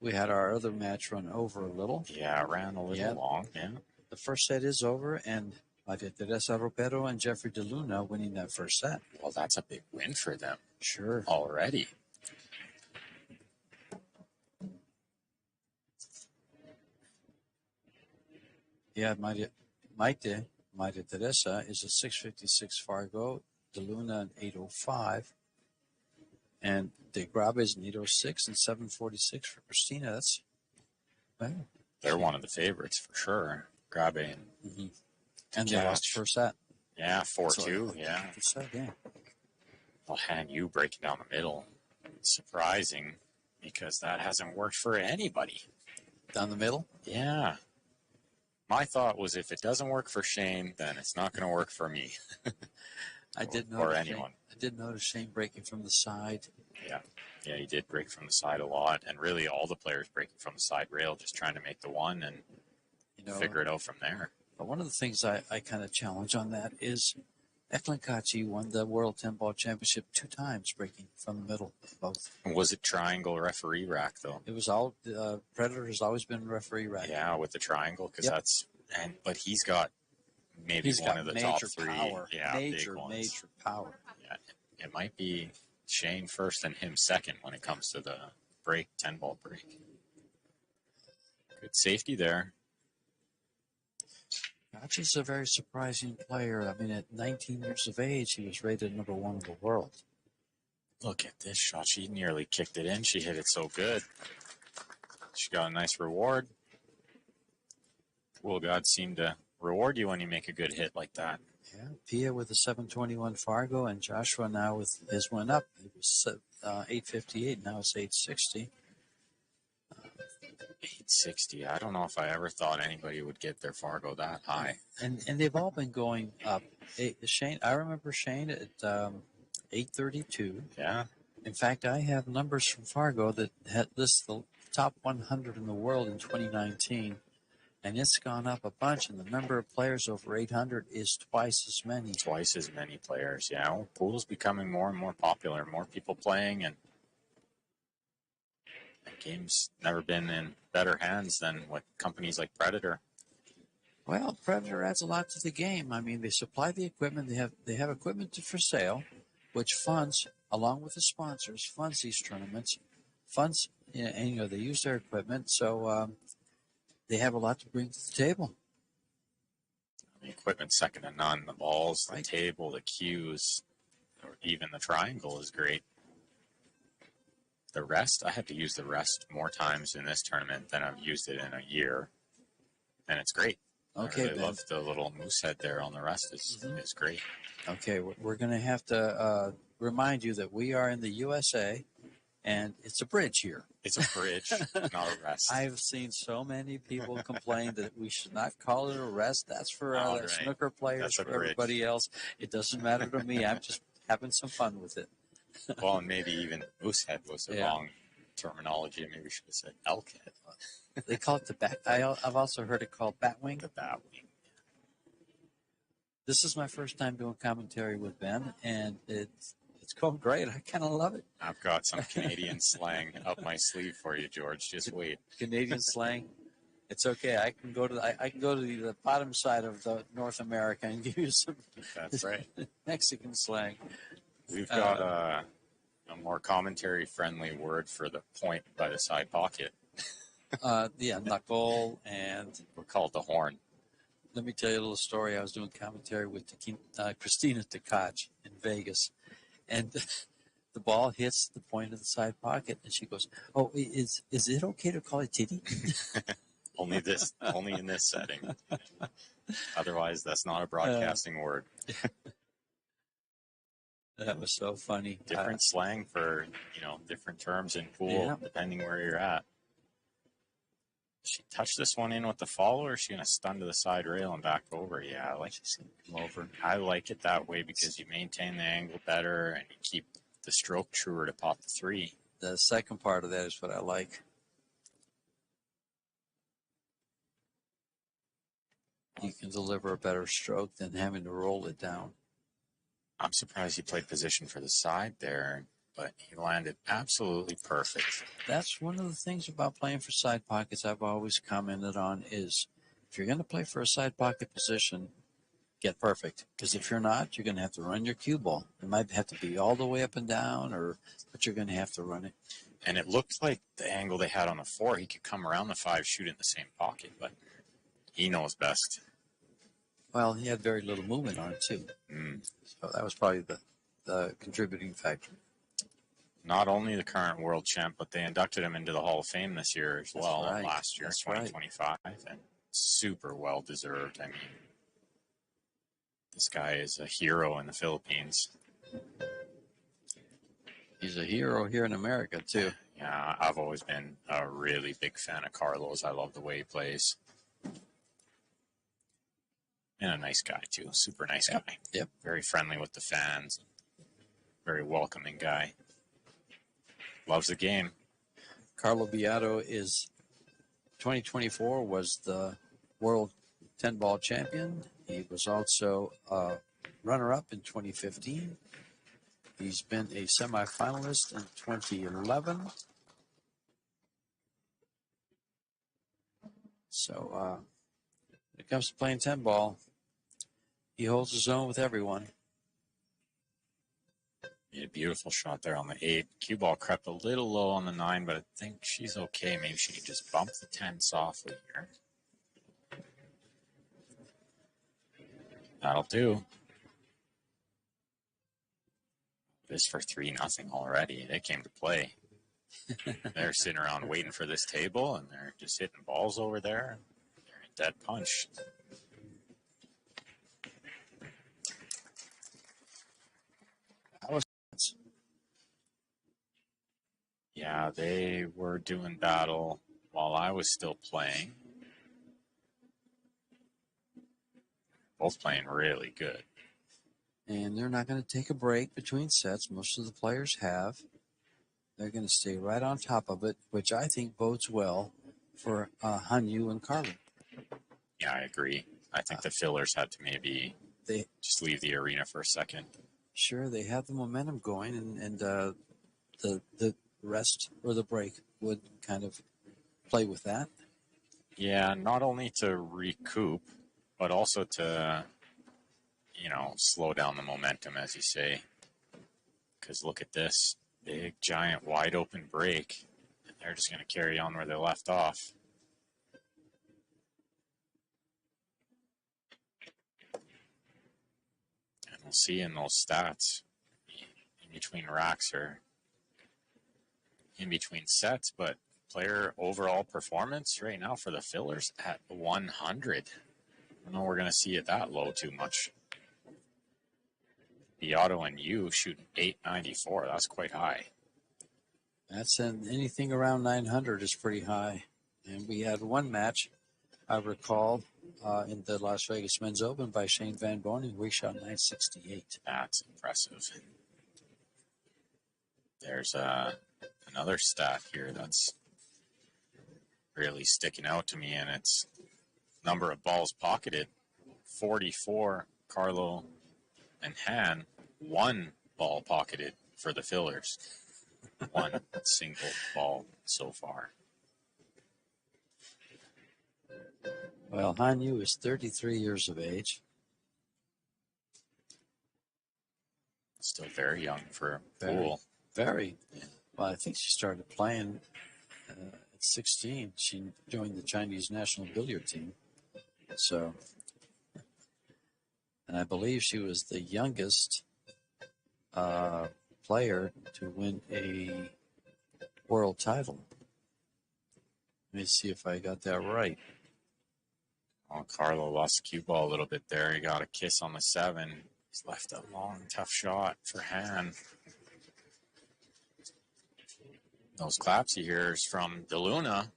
We had our other match run over a little. Yeah, it ran a little long. Yeah. The first set is over, and Maria Teresa Ropero and Jeffrey DeLuna winning that first set. Well, that's a big win for them. Sure. Already. Yeah, Maria Teresa is a 656 Fargo, DeLuna an 805, and De Grabe is an 806 and 746 for Christina. That's, well, they're one of the favorites for sure. Grabe and they lost the first set. Yeah, 4-2. Yeah. First set, yeah. Well, and you breaking down the middle, surprising because that hasn't worked for anybody. Down the middle? Yeah. My thought was if it doesn't work for Shane, then it's not going to work for me. or anyone. I did notice Shane breaking from the side. Yeah. Yeah, he did break from the side a lot. And really all the players breaking from the side rail, just trying to make the one and figure it out from there. But one of the things I kind of challenge on that is Eklund Kachi won the World 10-Ball Championship 2 times breaking from the middle of both. Was it triangle referee rack, though? It was all Predator has always been referee rack. Yeah, with the triangle, because but he's got one of the top 3. Power. Yeah, major power. Yeah, it might be Shane first and him second when it comes to the break, 10-ball break. Good safety there. Kachi's a very surprising player. I mean, at 19 years of age, he was rated #1 in the world. Look at this shot. She nearly kicked it in. She hit it so good. She got a nice reward. Will God seem to reward you when you make a good hit like that. Yeah, Pia with a 721 Fargo, and Joshua now with his one up. It was 858, now it's 860. 860. I don't know if I ever thought anybody would get their Fargo that high. And they've all been going up. Shane, I remember Shane at 832. Yeah. In fact, I have numbers from Fargo that list the top 100 in the world in 2019, and it's gone up a bunch. And the number of players over 800 is twice as many. Twice as many players. Yeah. Well, pool's becoming more and more popular. More people playing, and the game's never been in better hands than with companies like Predator. Well, Predator adds a lot to the game. I mean, they supply the equipment. They have equipment for sale, which funds, along with the sponsors, funds these tournaments. Funds, and they use their equipment, so they have a lot to bring to the table. The equipment's second to none. The balls, the table, the cues, or even the triangle is great. The rest, I had to use the rest more times in this tournament than I've used it in a year, and it's great. Okay, I really love the little moose head there on the rest. Is great. Okay, we're going to have to remind you that we are in the USA, and it's a bridge here. It's a bridge, not a rest. I've seen so many people complain that we should not call it a rest. That's for snooker players, for everybody else. It doesn't matter to me. I'm just having some fun with it. Well, and maybe even moosehead was the wrong terminology. Maybe we should have said elk head. They call it the bat. I've also heard it called batwing. The batwing. This is my first time doing commentary with Ben, and it's going great. I kind of love it. I've got some Canadian slang up my sleeve for you, George. Just wait. Canadian slang. It's okay. I can go to the bottom side of North America and give you some. That's right. Mexican slang. We've got a more commentary-friendly word for the point by the side pocket. Knuckle, and we'll call it the horn. Let me tell you a little story. I was doing commentary with Christina Tkach in Vegas, and the ball hits the point of the side pocket, and she goes, "Oh, is it okay to call it titty?" Only in this setting. Otherwise, that's not a broadcasting word. That was so funny. Different slang for, different terms in pool, depending where you're at. Does she touch this one in with the follow, or is she going to stun to the side rail and back over? Yeah, I like to see it come over. I like it that way because you maintain the angle better and you keep the stroke truer to pop the 3. The second part of that is what I like. You can deliver a better stroke than having to roll it down. I'm surprised he played position for the side there, but he landed absolutely perfect. That's one of the things about playing for side pockets I've always commented on is if you're going to play for a side pocket position, get perfect. Because if you're not, you're going to have to run your cue ball. It might have to be all the way up and down, but you're going to have to run it. And it looked like the angle they had on the 4, he could come around the 5, shoot in the same pocket, but he knows best. Well, he had very little movement on it, too. So that was probably the contributing factor. Not only the current world champ, but they inducted him into the Hall of Fame this year as well, last year, 2025, and super well deserved. I mean, this guy is a hero in the Philippines. He's a hero here in America, too. Yeah, I've always been a really big fan of Carlos. I love the way he plays. And a nice guy, too. Super nice guy. Yep. Very friendly with the fans. Very welcoming guy. Loves the game. Carlo Beato 2024 was the world 10-ball champion. He was also a runner-up in 2015. He's been a semifinalist in 2011. So when it comes to playing 10-ball, he holds his own with everyone. Made a beautiful shot there on the 8. Cue ball crept a little low on the 9, but I think she's okay. Maybe she can just bump the 10 softly here. That'll do. This for 3-0 already. They came to play. They're sitting around waiting for this table, and they're just hitting balls over there. They're in dead punch. Yeah, they were doing battle while I was still playing. Both playing really good. And they're not going to take a break between sets. Most of the players have. They're going to stay right on top of it, which I think bodes well for Hanyu and Carlo. Yeah, I agree. I think the fillers had to maybe just leave the arena for a second. Sure, they have the momentum going, and the rest or the break would kind of play with that. Yeah, not only to recoup, but also to, slow down the momentum, as you say. Because look at this big, giant, wide open break. And they're just going to carry on where they left off. And we'll see in those stats in between racks or in between sets, but player overall performance right now for the fillers at 100. I don't know we're going to see it that low too much. Beato and you shooting 894. That's quite high. That's anything around 900 is pretty high. And we had one match, I recall, in the Las Vegas Men's Open by Shane Van Boning, where he shot 968. That's impressive. There's another stat here that's really sticking out to me, and it's number of balls pocketed. 44, Carlo and Han, 1 ball pocketed for the fillers. 1 single ball so far. Well, Hanyu is 33 years of age. Still very young for a pool. Very. Well, I think she started playing at 16. She joined the Chinese national billiard team. So, and I believe she was the youngest player to win a world title. Let me see if I got that right. Oh, Carlo lost the cue ball a little bit there. He got a kiss on the 7. He's left a long, tough shot for Han. Those claps he hears from DeLuna.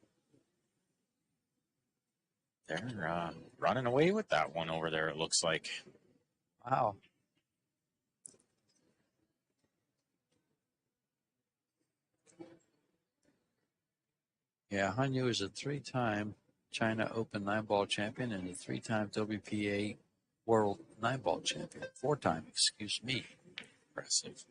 They're running away with that one over there, it looks like. Wow. Yeah, Hanyu is a 3-time China Open 9-ball champion and a 3-time WPA World 9-ball champion. 4-time, excuse me. Impressive.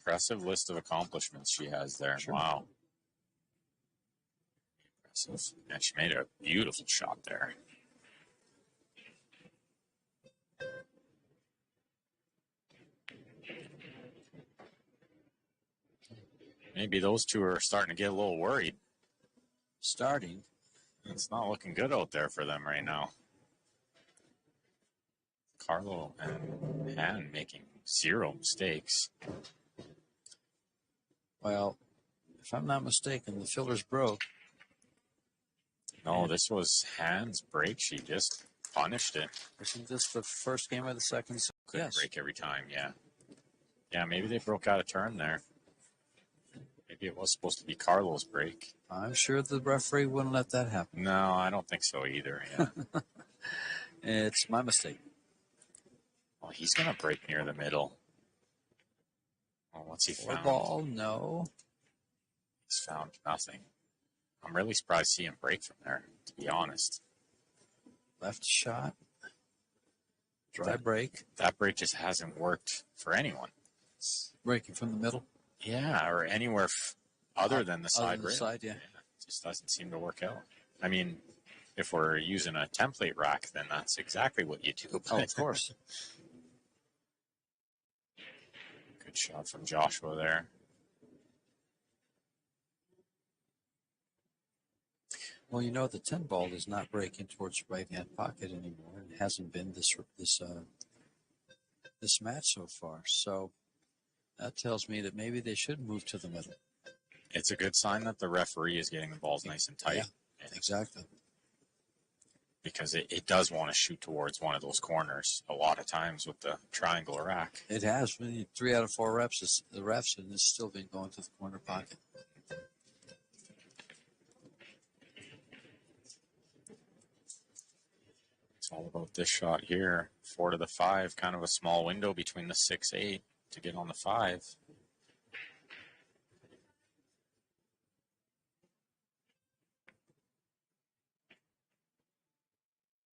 Impressive list of accomplishments she has there. Sure. Wow. Impressive. And she made a beautiful shot there. Maybe those two are starting to get a little worried. Starting. It's not looking good out there for them right now. Carlo and Han making 0 mistakes. Well, if I'm not mistaken, the fillers broke. No, this was Han's break. She just punished it. Isn't this the first game of the second? Couldn't break every time, yeah. Yeah, maybe they broke out of turn there. Maybe it was supposed to be Carlo's break. I'm sure the referee wouldn't let that happen. No, I don't think so either, yeah. It's my mistake. Well, he's going to break near the middle. Well, what's he found? Ball, no. He's found nothing. I'm really surprised to see him break from there, to be honest. Left shot. Dry break. That break just hasn't worked for anyone. It's breaking from the middle. Yeah, or anywhere other than the side rail. Side, yeah. It just doesn't seem to work out. I mean, if we're using a template rack, then that's exactly what you do. Oh, of course. Good shot from Joshua there. Well, you know, the 10 ball does not break in towards the right-hand pocket anymore. It hasn't been this match so far. So that tells me that maybe they should move to the middle. It's a good sign that the referee is getting the balls nice and tight. Yeah, exactly. Because it does want to shoot towards one of those corners a lot of times with the triangle rack. It has. 3 out of 4 reps, the refs, and it's still been going to the corner pocket. It's all about this shot here. 4 to the 5, kind of a small window between the 6-8 to get on the 5.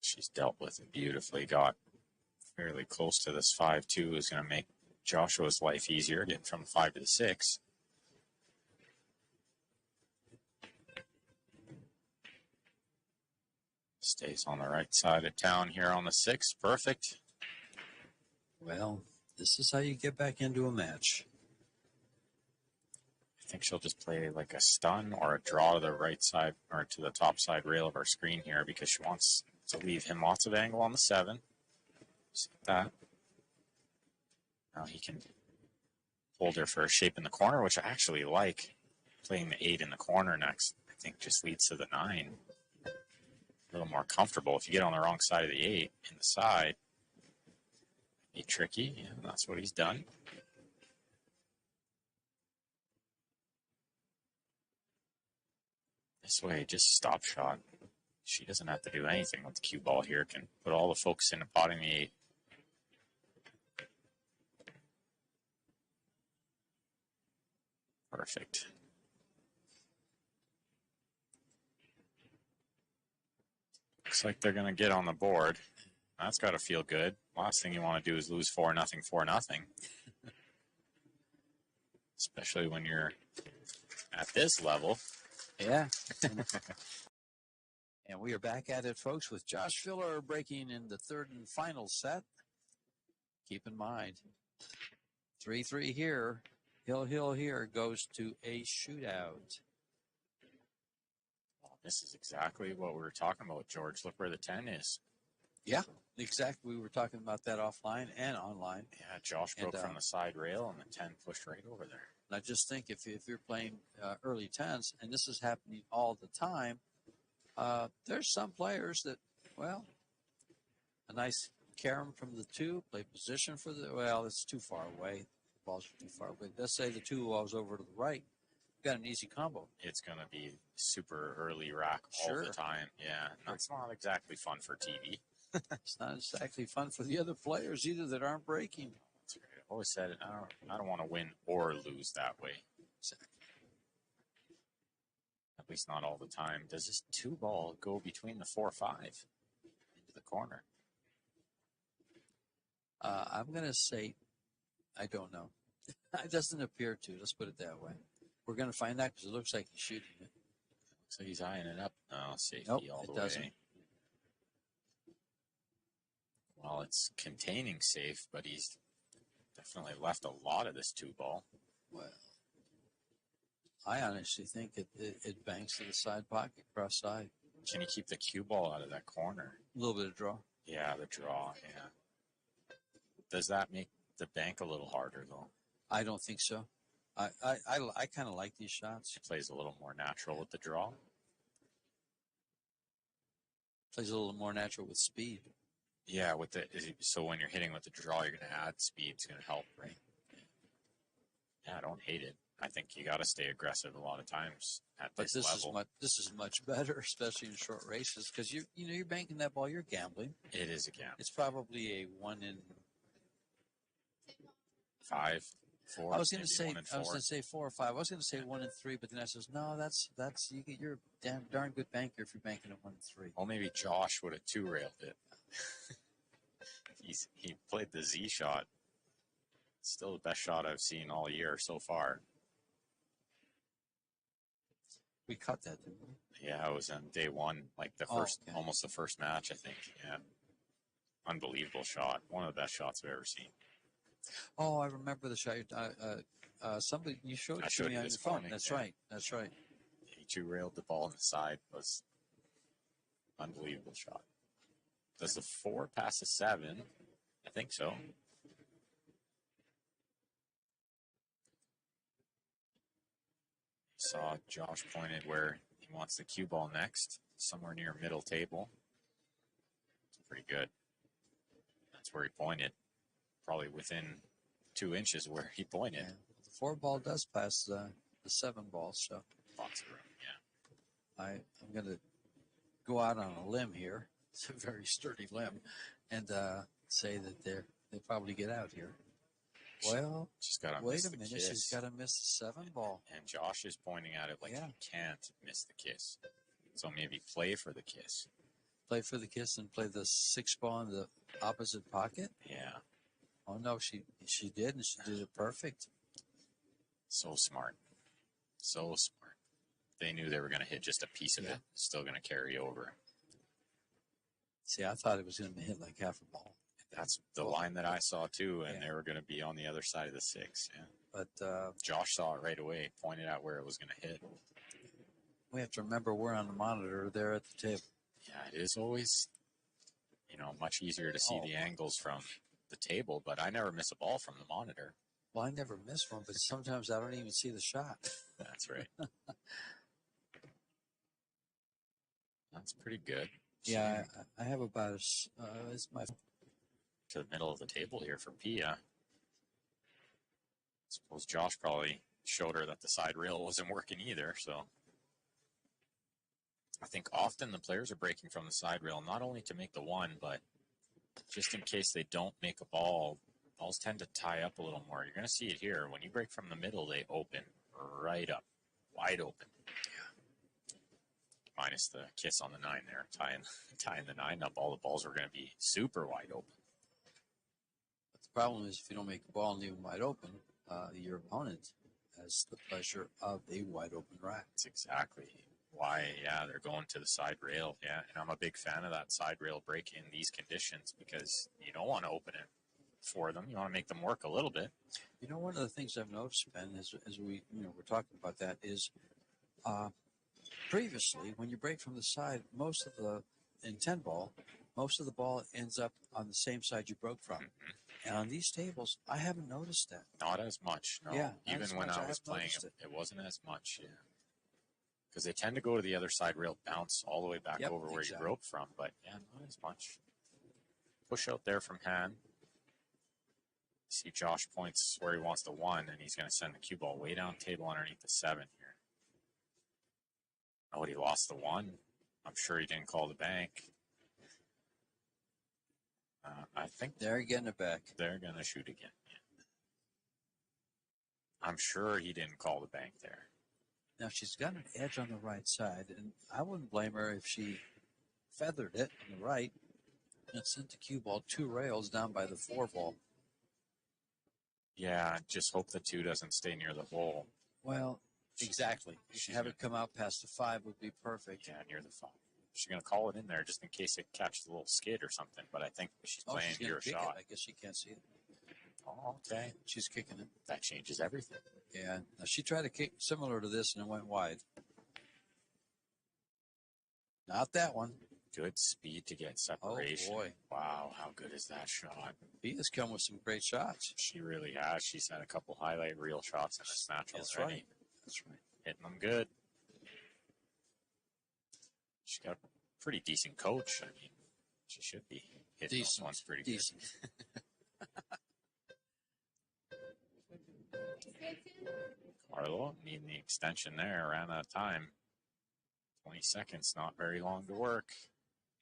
She's dealt with it beautifully. Got fairly close to this 5-2. Is going to make Joshua's life easier, getting from the 5 to the 6. Stays on the right side of town here on the 6. Perfect. Well, this is how you get back into a match. I think she'll just play like a stun or a draw to the right side or to the top side rail of our screen here because she wants to leave him lots of angle on the 7. Just like that. Now he can hold her for a shape in the corner, which I actually like. Playing the 8 in the corner next, I think just leads to the 9. A little more comfortable. If you get on the wrong side of the 8 in the side, be tricky. Yeah, that's what he's done. This way, just stop shot. She doesn't have to do anything with the cue ball here. Can put all the focus into potting the 8. Perfect. Looks like they're going to get on the board. That's got to feel good. Last thing you want to do is lose 4-0, 4-0. Especially when you're at this level. Yeah. And we are back at it, folks, with Josh Filler breaking in the 3rd and final set. Keep in mind, 3-3 here. Hill here goes to a shootout. This is exactly what we were talking about, George. Look where the 10 is. Yeah, exactly. We were talking about that offline and online. Yeah, Josh broke from the side rail, and the 10 pushed right over there. And I just think if you're playing early 10s, and this is happening all the time, there's some players that, well, a nice carom from the 2, play position for the, well, it's too far away. The balls are too far away. Let's say the 2 balls over to the right. Got an easy combo. It's going to be super early rack all the time. Yeah, that's not exactly fun for TV. It's not exactly fun for the other players either that aren't breaking. That's right. I've always said it. I don't want to win or lose that way. Exactly. At least not all the time. Does this 2 ball go between the 4-5 into the corner? I'm going to say, I don't know. It doesn't appear to. Let's put it that way. We're going to find out because it looks like he's shooting it. Looks like he's eyeing it up. No, safety Nope, all it the doesn't. way. Well, it's containing safe, but he's definitely left a lot of this 2-ball. Well, I honestly think it banks to the side pocket, cross side. Can you keep the cue ball out of that corner? A little bit of draw. Yeah, the draw, yeah. Does that make the bank a little harder, though? I don't think so. I kind of like these shots. He plays a little more natural with the draw. Plays a little more natural with speed. Yeah, so when you're hitting with the draw, you're going to add speed. It's going to help, right? Yeah, I don't hate it. I think you got to stay aggressive a lot of times at this level. This is much better, especially in short races, because you're banking that ball. You're gambling. It is a gamble. It's probably a 1 in 5, 4. I was going to say 4 or 5. I was going to say 1 in 3, but then I says no. You're a darn good banker if you're banking at 1 in 3. Well, maybe Josh would have 2-railed it. He played the Z shot. Still the best shot I've seen all year so far. We cut that, didn't we? Yeah, it was on day 1, like almost the first match, I think. Yeah, unbelievable shot. One of the best shots I've ever seen. Oh, I remember the shot. Somebody you showed it to me on your phone. That's right. That's right. He 2-railed the ball on the side. It was unbelievable shot. Does the 4 pass the 7? I think so. Saw Josh pointed where he wants the cue ball next, somewhere near middle table. It's pretty good. That's where he pointed. Probably within 2 inches where he pointed. Yeah. The 4 ball does pass the 7 ball, so lots of room. Yeah. I'm going to go out on a limb here. It's a very sturdy limb, and say that they probably get out here. Well, wait a minute. She's got to miss the 7 ball. And Josh is pointing at it like he can't miss the kiss. So maybe play for the kiss. Play for the kiss and play the 6 ball in the opposite pocket? Yeah. Oh, no, she did, and she did it perfect. So smart. So smart. They knew they were going to hit just a piece of it. It's still going to carry over. See, I thought it was going to hit like half a ball. That's the line that I saw, too, and they were going to be on the other side of the 6. Yeah. But Josh saw it right away, pointed out where it was going to hit. We have to remember we're on the monitor there at the table. Yeah, it is always, much easier to see the angles from the table, but I never miss a ball from the monitor. Well, I never miss one, but sometimes I don't even see the shot. That's right. That's pretty good. Yeah, I have about it's my to the middle of the table here for Pia. Suppose Josh probably showed her that the side rail wasn't working either, so I think often the players are breaking from the side rail not only to make the 1, but just in case they don't make a ball. Balls tend to tie up a little more. You're going to see it here. When you break from the middle, they open right up, wide open. Yeah. Minus the kiss on the 9 there, tying the 9 up. All the balls are going to be super wide open. But the problem is if you don't make the ball and leave them wide open, your opponent has the pleasure of a wide open rack. That's exactly why, they're going to the side rail. Yeah, and I'm a big fan of that side rail break in these conditions because you don't want to open it for them. You want to make them work a little bit. One of the things I've noticed, Ben, as we we're talking about that is previously when you break from the side, in 10 ball, most of the ball ends up on the same side you broke from. Mm-hmm. And on these tables, I haven't noticed that. Not as much, no. Yeah, even when I was playing it wasn't as much, yeah. Because they tend to go to the other side rail, bounce all the way back over where you broke from. But, not as much. Push out there from hand. See Josh points where he wants the 1, and he's going to send the cue ball way down table underneath the 7 here. Oh, he lost the 1. I'm sure he didn't call the bank. I think they're getting it back. They're going to shoot again. Yeah. I'm sure he didn't call the bank there. Now, she's got an edge on the right side, and I wouldn't blame her if she feathered it on the right and sent the cue ball 2 rails down by the 4 ball. Yeah, just hope the 2 doesn't stay near the hole. Well, exactly. Have it come out past the 5 would be perfect. Yeah, near the 5. She's going to call it in there just in case it catches a little skid or something, but I think she's playing your shot. I guess she can't see it. Oh, okay. She's kicking it. That changes everything. Yeah. Now she tried to kick similar to this and it went wide. Not that one. Good speed to get separation. Oh, boy. Wow, how good is that shot? He has come with some great shots. She really has. She's had a couple highlight reel shots in this match already. That's right. That's right. Hitting them good. She's got a pretty decent coach. I mean, she should be hitting those ones pretty good. Carlo needing the extension there. Ran out of time. 20 seconds, not very long to work.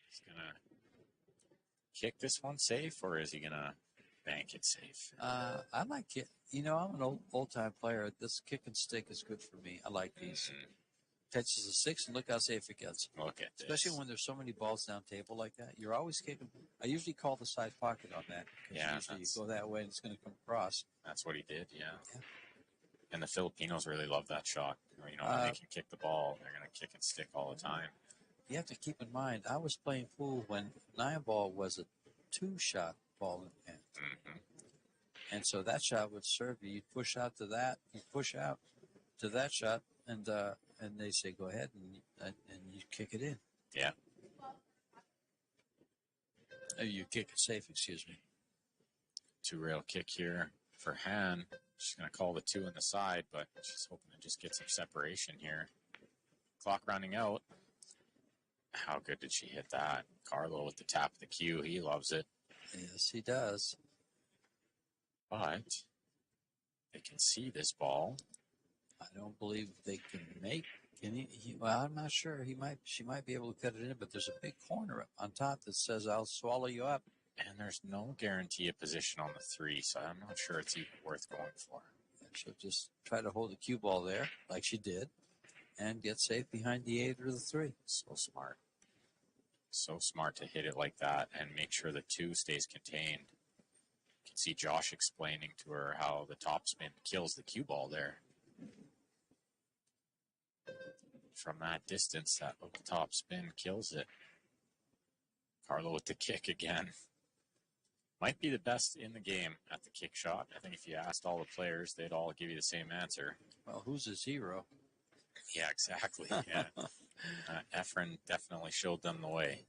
He's going to kick this one safe, or is he going to bank it safe? I like it. You know, I'm an old-time player. This kick and stick is good for me. I like these. Catches a 6, and look how safe it gets. Look at this. Especially when there's so many balls down table like that. You're always kicking. I usually call the side pocket on that. Yeah. Usually you go that way, and it's going to come across. That's what he did, yeah. And the Filipinos really love that shot. You know, when they can kick the ball, they're going to kick and stick all the time. You have to keep in mind, I was playing pool when 9-ball was a 2-shot ball in hand. And so that shot would serve you. You'd push out to that, you push out to that shot, and they say, go ahead, and you kick it in. Yeah. You kick it safe, excuse me. 2-rail kick here for Han. She's going to call the 2 on the side, but she's hoping to just get some separation here. Clock running out. How good did she hit that? Carlo with the tap of the cue. He loves it. Yes, he does. But they can see this ball. I don't believe they can make any. Well, I'm not sure. She might be able to cut it in, but there's a big corner on top that says, I'll swallow you up. And there's no guarantee of position on the 3, so I'm not sure it's even worth going for. And she'll just try to hold the cue ball there, like she did, and get safe behind the 8 or the 3. So smart. So smart to hit it like that and make sure the 2 stays contained. You can see Josh explaining to her how the topspin kills the cue ball there. From that distance, that little topspin kills it. Carlo with the kick again. Might be the best in the game at the kick shot. I think if you asked all the players, they'd all give you the same answer. Well, who's his hero? Yeah, exactly. Yeah. Efren definitely showed them the way.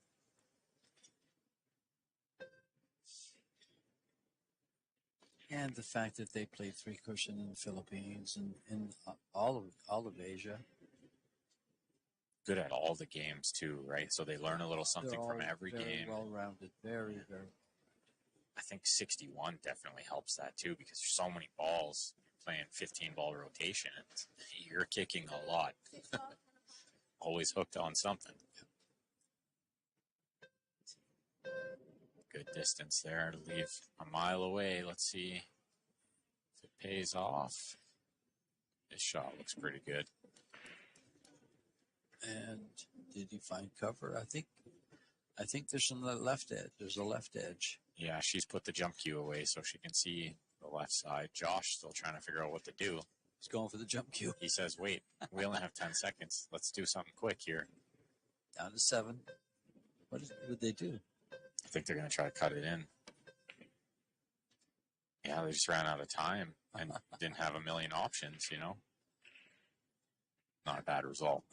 And the fact that they played 3 cushion in the Philippines and in all of Asia. Good at all the games too, right? So they learn a little something from every game. Well-rounded, very, very. I think 61 definitely helps that too, because there's so many balls. You're playing 15-ball rotation, and you're kicking a lot. Always hooked on something. Good distance there to leave a mile away. Let's see if it pays off. This shot looks pretty good. And did he find cover? I think there's some left edge. There's a left edge. Yeah, she's put the jump cue away so she can see the left side. Josh still trying to figure out what to do. He's going for the jump cue. He says, wait, we only have 10 seconds. Let's do something quick here. Down to 7. What would they do? I think they're going to try to cut it in. Yeah, they just ran out of time and didn't have a million options, you know. Not a bad result.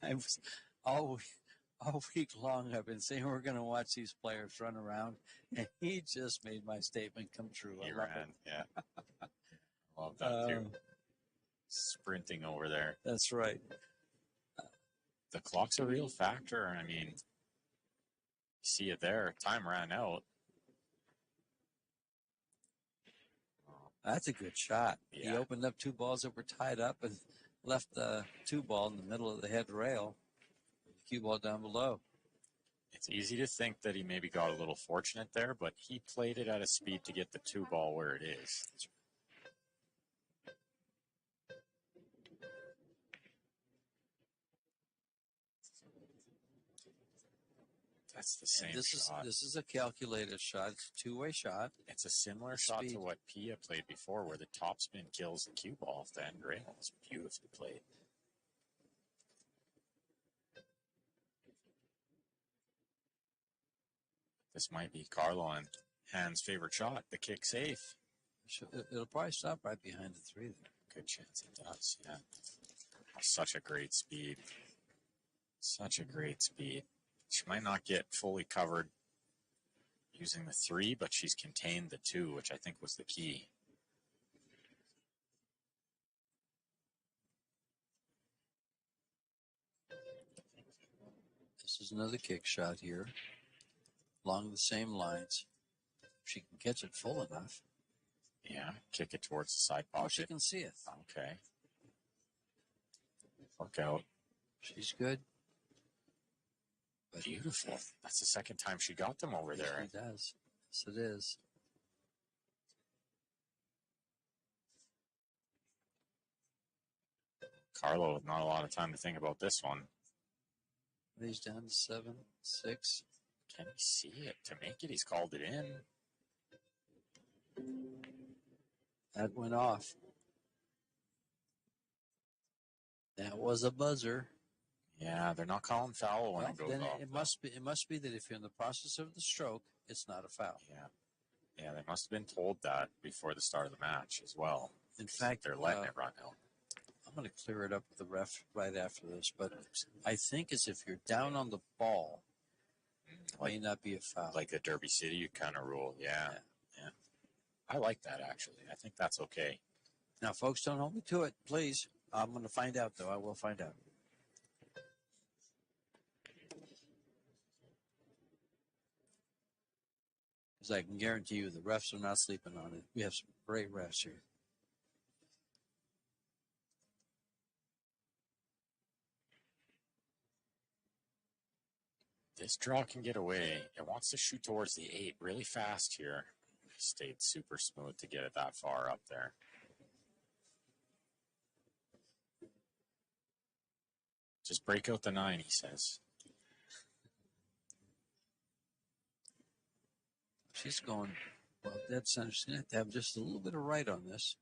I was all week long I've been saying we're going to watch these players run around, and he just made my statement come true. He ran, yeah. Love that too. Sprinting over there. That's right. The clock's a real factor. I mean, you see it there. Time ran out. That's a good shot. Yeah. He opened up 2 balls that were tied up and left the 2 ball in the middle of the head rail. The cue ball down below. It's easy to think that he maybe got a little fortunate there, but he played it at a speed to get the 2 ball where it is. That's the same shot. This is a calculated shot. It's a two-way shot. It's a similar shot to what Pia played before, where the topspin kills the cue ball off the end rail. It's beautifully played. This might be Carlo and Han's favorite shot, the kick safe. It'll probably stop right behind the three there. Good chance it does, yeah. Such a great speed. Such a great speed. She might not get fully covered using the three, but she's contained the two, which I think was the key. This is another kick shot here, along the same lines. If she can catch it full enough. Yeah, kick it towards the side pocket. Oh, she can see it. Okay. Look out. She's good. But beautiful. That's the second time she got them over there. She does. Yes, it is. Carlo with not a lot of time to think about this one. He's down to 7-6. Can he see it? To make it, he's called it in. That went off. That was a buzzer. Yeah, they're not calling foul when it goes off. It must be that if you're in the process of the stroke, it's not a foul. Yeah, they must have been told that before the start of the match as well. In fact, they're letting it run out. I'm going to clear it up with the ref right after this, but I think as if you're down on the ball, it may not be a foul. Like the Derby City kind of rule, yeah. I like that, actually. I think that's okay. Now, folks, don't hold me to it, please. I'm going to find out, though. I will find out. Because I can guarantee you the refs are not sleeping on it. We have some great refs here. This draw can get away. It wants to shoot towards the 8 really fast here. Stayed super smooth to get it that far up there. Just break out the 9, he says. She's going, well, that's understanding to have just a little bit of right on this.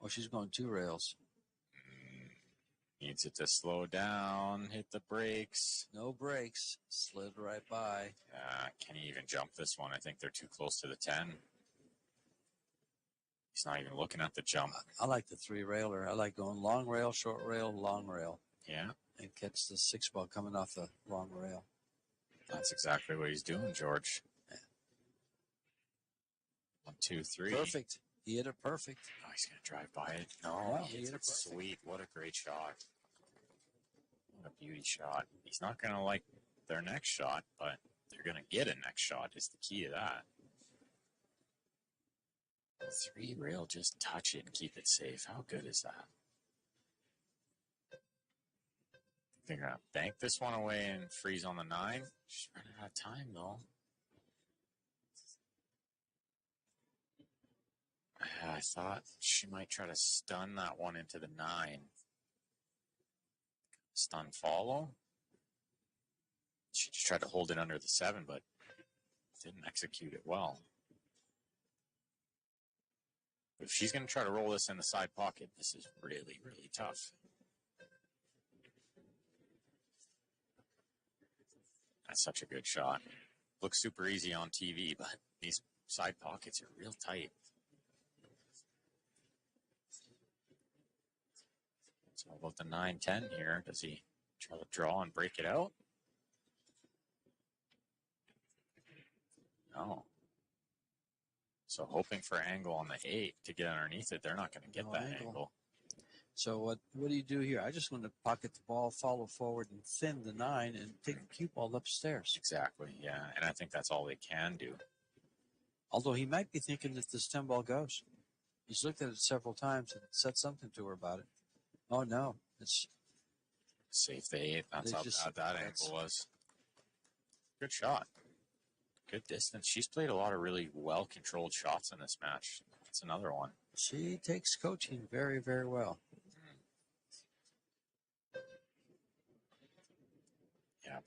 Oh, she's going 2 rails. Needs it to slow down, hit the brakes. No brakes, slid right by. Can he even jump this one? I think they're too close to the 10. He's not even looking at the jump. I like the 3-railer. I like going long rail, short rail, long rail. Yeah. And catch the 6 ball coming off the long rail. That's exactly what he's doing, George. Yeah. 1, 2, 3. Perfect. He hit it perfect. Oh, he's going to drive by it. No, he hit it perfect. Sweet. What a great shot. What a beauty shot. He's not going to like their next shot, but they're going to get a next shot is the key to that. 3 rail, just touch it and keep it safe. How good is that? They're going to bank this one away and freeze on the 9. She's running out of time, though. I thought she might try to stun that one into the 9. Stun follow. She just tried to hold it under the 7, but didn't execute it well. If she's going to try to roll this in the side pocket, this is really, really tough. That's such a good shot. Looks super easy on TV, but these side pockets are real tight. So about the 9-10 here. Does he try to draw and break it out? No. So hoping for angle on the 8 to get underneath it. They're not going to get that angle. So what do you do here? I just want to pocket the ball, follow forward, and thin the 9 and take the cue ball upstairs. Exactly, yeah. And I think that's all they can do. Although he might be thinking that this 10 ball goes. He's looked at it several times and said something to her about it. Oh, no. It's safe the 8. That's how bad that angle was. Good shot. Good distance. She's played a lot of really well-controlled shots in this match. That's another one. She takes coaching very, very well.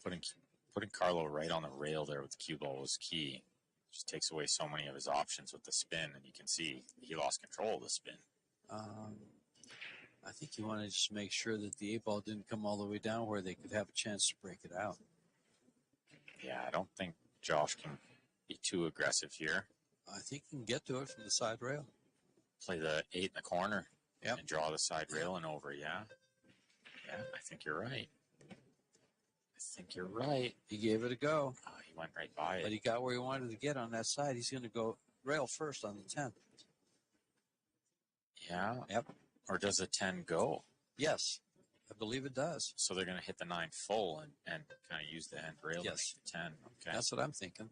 putting Carlo right on the rail there with the cue ball was key. Just takes away so many of his options with the spin, and you can see he lost control of the spin. I think you want to just make sure that the 8-ball didn't come all the way down where they could have a chance to break it out. Yeah, I don't think Josh can be too aggressive here. I think he can get to it from the side rail. Play the 8 in the corner and draw the side rail and over, yeah. Yeah, I think you're right. He gave it a go. Oh, he went right by it. But he got where he wanted to get on that side. He's going to go rail first on the 10. Yeah? Yep. Or does the 10 go? Yes, I believe it does. So they're going to hit the 9 full and kind of use the end rail to make the 10. Okay. That's what I'm thinking.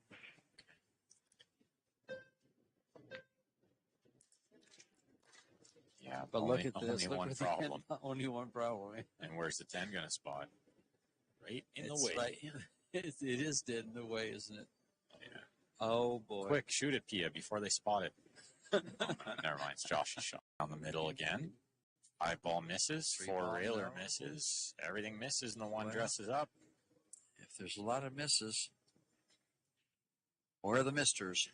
Yeah, but only, look at this. Only one problem. Only one problem. And where's the 10 going to spot? Right in the way. Right. It is dead in the way, isn't it? Yeah. Oh, boy. Quick, shoot it, Pia, before they spot it. Never mind. It's Josh's shot. Down the middle again. 5-ball misses. 4-railer misses. Everything misses, and the one dresses up. If there's a lot of misses, where are the misters?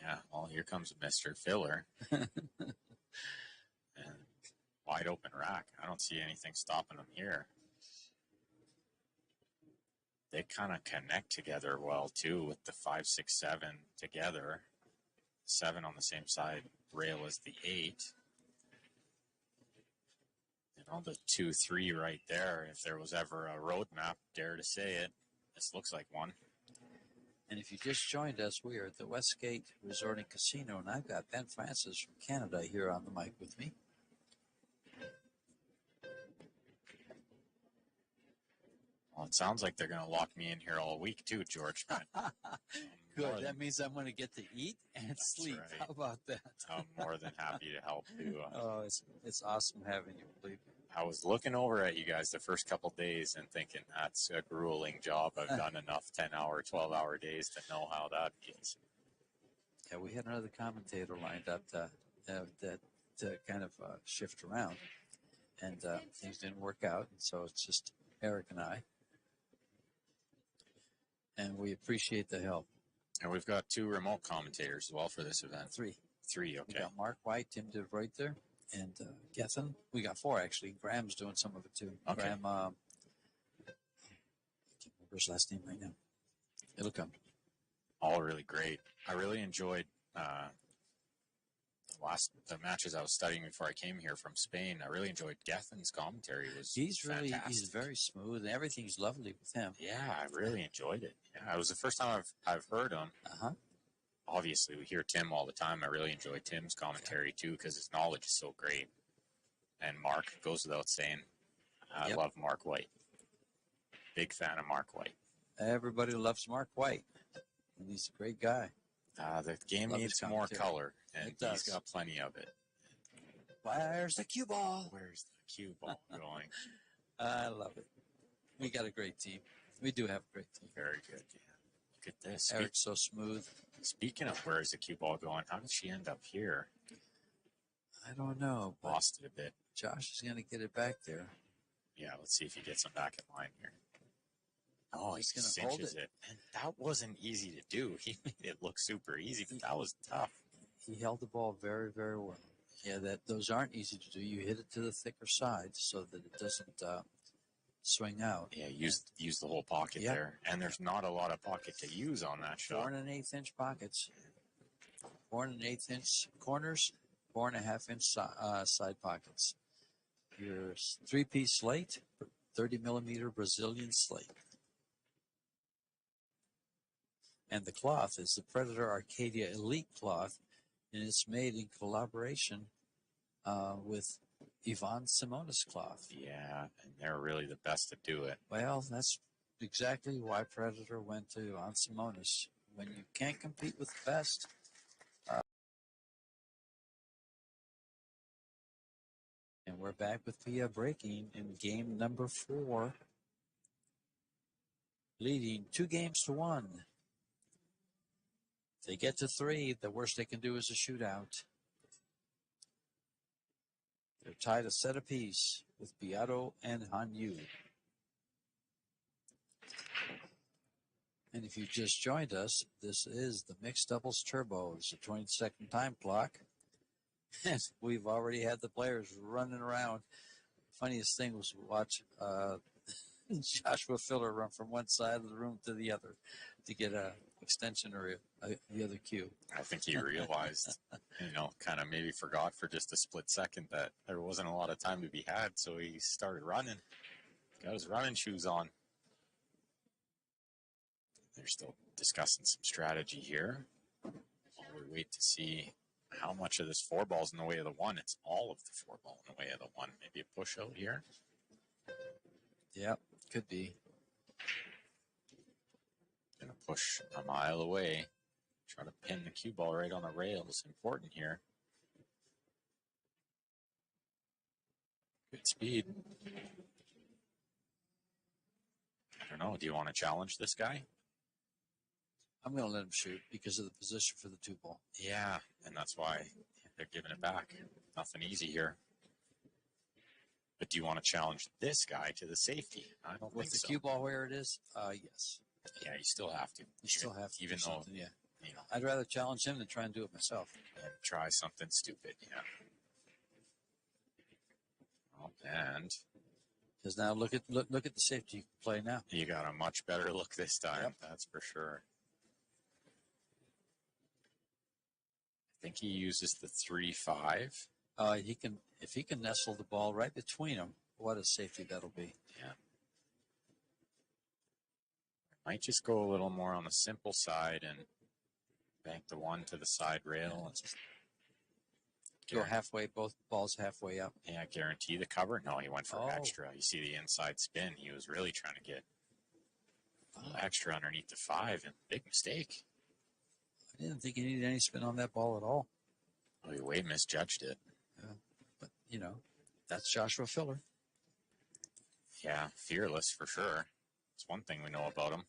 Yeah, well, here comes Mr. Filler. And wide open rack. I don't see anything stopping them here. They kind of connect together well, too, with the 5, 6, 7 together. 7 on the same side rail as the 8. You know, the 2, 3 right there. If there was ever a roadmap, dare to say it, this looks like one. And if you just joined us, we are at the Westgate Resort and Casino, and I've got Ben Francis from Canada here on the mic with me. Well, it sounds like they're going to lock me in here all week, too, George. Good. That means I'm going to get to eat and sleep. Right. How about that? I'm more than happy to help you. Oh, it's awesome having you, believe me. I was looking over at you guys the first couple days and thinking, that's a grueling job. I've done enough 10-hour, 12-hour days to know how that feels. Yeah, we had another commentator lined up to kind of shift around, and things didn't work out, and so it's just Eric and I. And we appreciate the help. And we've got 2 remote commentators as well for this event. 3. 3, okay. We got Mark White, Tim DeReuter, and Gethin. We got 4, actually. Graham's doing some of it, too. Okay. Graham, I can't remember his last name right now. It'll come. All really great. I really enjoyed the matches I was studying before I came here from Spain. I really enjoyed Gethin's commentary. He's very smooth, and everything's lovely with him. Yeah, I really enjoyed it. Yeah, it was the first time I've heard him. Obviously, we hear Tim all the time. I really enjoy Tim's commentary, too, because his knowledge is so great. And Mark, goes without saying, I love Mark White. Big fan of Mark White. Everybody loves Mark White. And he's a great guy. The game needs more color, and he's got plenty of it. Where's the cue ball? Where's the cue ball going? I love it. We got a great team. We do have a great team. Very good, yeah. Look at this. Eric's so smooth. Speaking of where's the cue ball going, how did she end up here? I don't know. Lost it a bit. Josh is going to get it back there. Yeah, let's see if he gets him back in line here. Oh, he's going to hold it. And that wasn't easy to do. He made it look super easy, but that was tough. He held the ball very, very well. Yeah, those aren't easy to do. You hit it to the thicker side so that it doesn't swing out. Yeah, use the whole pocket there. And there's not a lot of pocket to use on that shot. 4 1/8 inch pockets. 4 1/8 inch corners, 4 1/2 inch side pockets. Your 3-piece slate, 30 millimeter Brazilian slate. And the cloth is the Predator Arcadia Elite cloth, and it's made in collaboration with Yvonne Simonis cloth. Yeah, and they're really the best to do it. Well, that's exactly why Predator went to Yvonne Simonis. When you can't compete with the best, and we're back with Pia breaking in game number 4, leading 2-1. If they get to 3, the worst they can do is a shootout. They're tied a set apiece with Beato and Hanyu. And if you just joined us, this is the Mixed Doubles Turbo. It's a 20-second time clock. And we've already had the players running around. Funniest thing was watch Joshua Filler run from one side of the room to the other to get a extension or the other cue. I think he realized, kind of maybe forgot for just a split second that there wasn't a lot of time to be had, so he started running. Got his running shoes on. They're still discussing some strategy here. While we wait to see how much of this 4-ball's in the way of the 1. It's all of the 4-ball in the way of the 1. Maybe a push out here. Yep, could be. Gonna push a mile away. Try to pin the cue ball right on the rails. Important here. Good speed. I don't know. Do you want to challenge this guy? I'm going to let him shoot because of the position for the 2-ball. Yeah, and that's why they're giving it back. Nothing easy here. But do you want to challenge this guy to the safety? I don't think so. With the cue ball where it is, yes. Yeah, you still have to. You still have to. Even though, yeah. I'd rather challenge him than try and do it myself. And try something stupid, yeah. Well, and because now look at the safety you can play now. You got a much better look this time. Yep. That's for sure. I think he uses the 3-5. He can, if he can nestle the ball right between them. What a safety that'll be. Yeah. Might just go a little more on the simple side and bank the 1 to the side rail and just go halfway, both balls halfway up. Yeah, guarantee the cover. No, he went for extra. You see the inside spin. He was really trying to get extra underneath the 5, and big mistake. I didn't think he needed any spin on that ball at all. Well, he way misjudged it. But, that's Joshua Filler. Yeah, fearless for sure. It's one thing we know about him.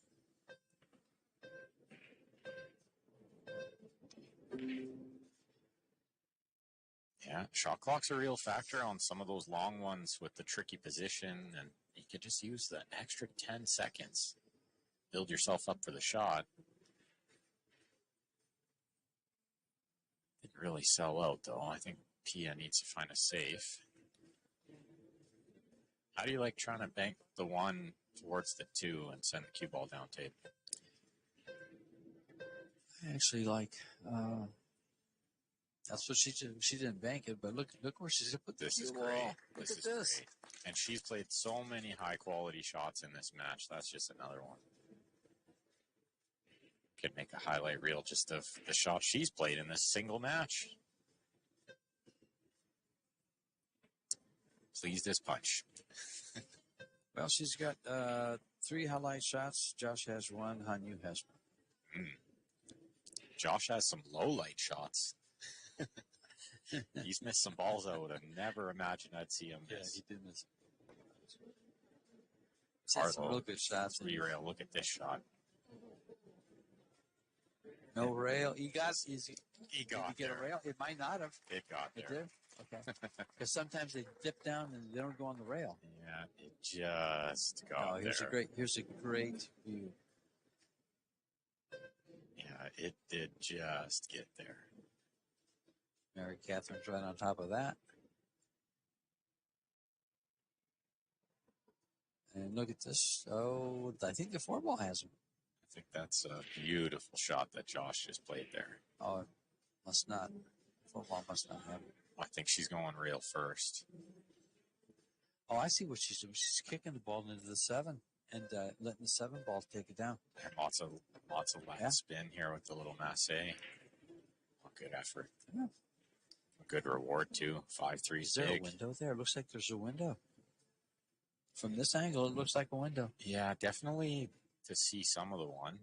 Yeah, shot clock's a real factor on some of those long ones with the tricky position, and you could just use the extra 10 seconds. Build yourself up for the shot. Didn't really sell out, though. I think Pia needs to find a safe. How do you like trying to bank the 1 towards the 2 and send the cue ball down tape? I actually like... that's what she did. She didn't bank it, but look where she's put this. This is great. Look at this. Great. And she's played so many high-quality shots in this match. That's just another one. Could make a highlight reel just of the shots she's played in this single match. Pleased as punch. Well, she's got 3 highlight shots. Josh has 1. Hanyu has 1. Josh has some low-light shots. He's missed some balls I would have never imagined I'd see him miss. Yeah, he did miss. Some real good shots. 3-rail. Look at this shot. No rail. He got there. A rail? It might not have. It got there. It did? Okay. Because sometimes they dip down and they don't go on the rail. Yeah, it just got here's there. Here's a great view. Yeah, it did just get there. Mary Catherine's right on top of that. And look at this. Oh, I think the 4-ball has him. I think that's a beautiful shot that Josh just played there. Oh, it must not. 4-ball must not have it. I think she's going rail first. Oh, I see what she's doing. She's kicking the ball into the 7 and letting the 7-ball take it down. And lots of left spin here with the little masse. Oh, good effort. Yeah. A good reward too. 5-3 Is there a window there? It looks like there's a window. From this angle, it looks like a window. Yeah, definitely to see some of the 1.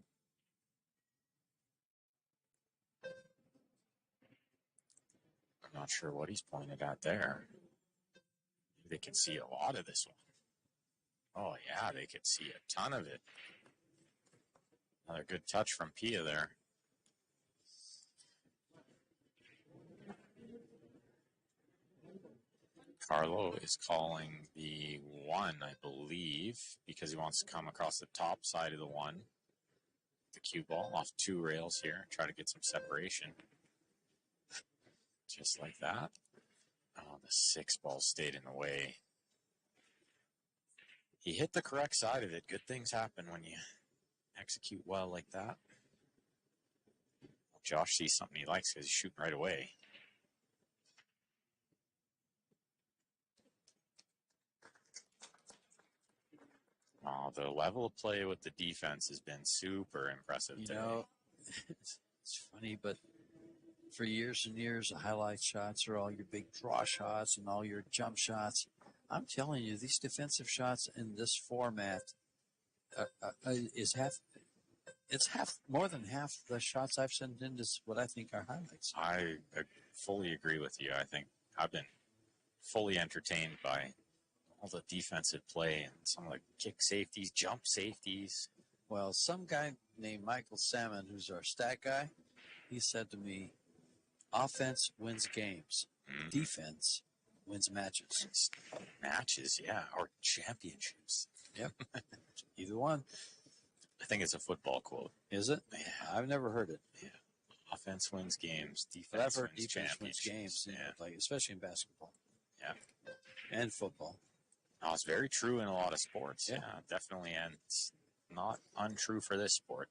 I'm not sure what he's pointed at there. They can see a lot of this one. Oh, yeah, they could see a ton of it. Another good touch from Pia there. Carlo is calling the 1, I believe, because he wants to come across the top side of the 1. the cue ball off 2 rails here. Try to get some separation. Just like that. Oh, the 6 ball stayed in the way. He hit the correct side of it. Good things happen when you execute well like that. Josh sees something he likes because he's shooting right away. Oh, the level of play with the defense has been super impressive today. You know, it's funny, but for years and years, the highlight shots are all your big draw shots and all your jump shots. I'm telling you, these defensive shots in this format is more than half the shots I've sent in is what I think are highlights. I fully agree with you. I think I've been fully entertained by all the defensive play and some of the kick safeties, jump safeties. Well, some guy named Michael Salmon, who's our stat guy, he said to me, offense wins games. Defense wins matches. Matches, yeah, or championships. Yep. Either one. I think it's a football quote. Is it? Yeah. I've never heard it. Yeah. Offense wins games. Defense but I've heard wins defense wins games, yeah. Like, especially in basketball. Yeah. And football. Oh, it's very true in a lot of sports. Yeah, definitely. And it's not untrue for this sport.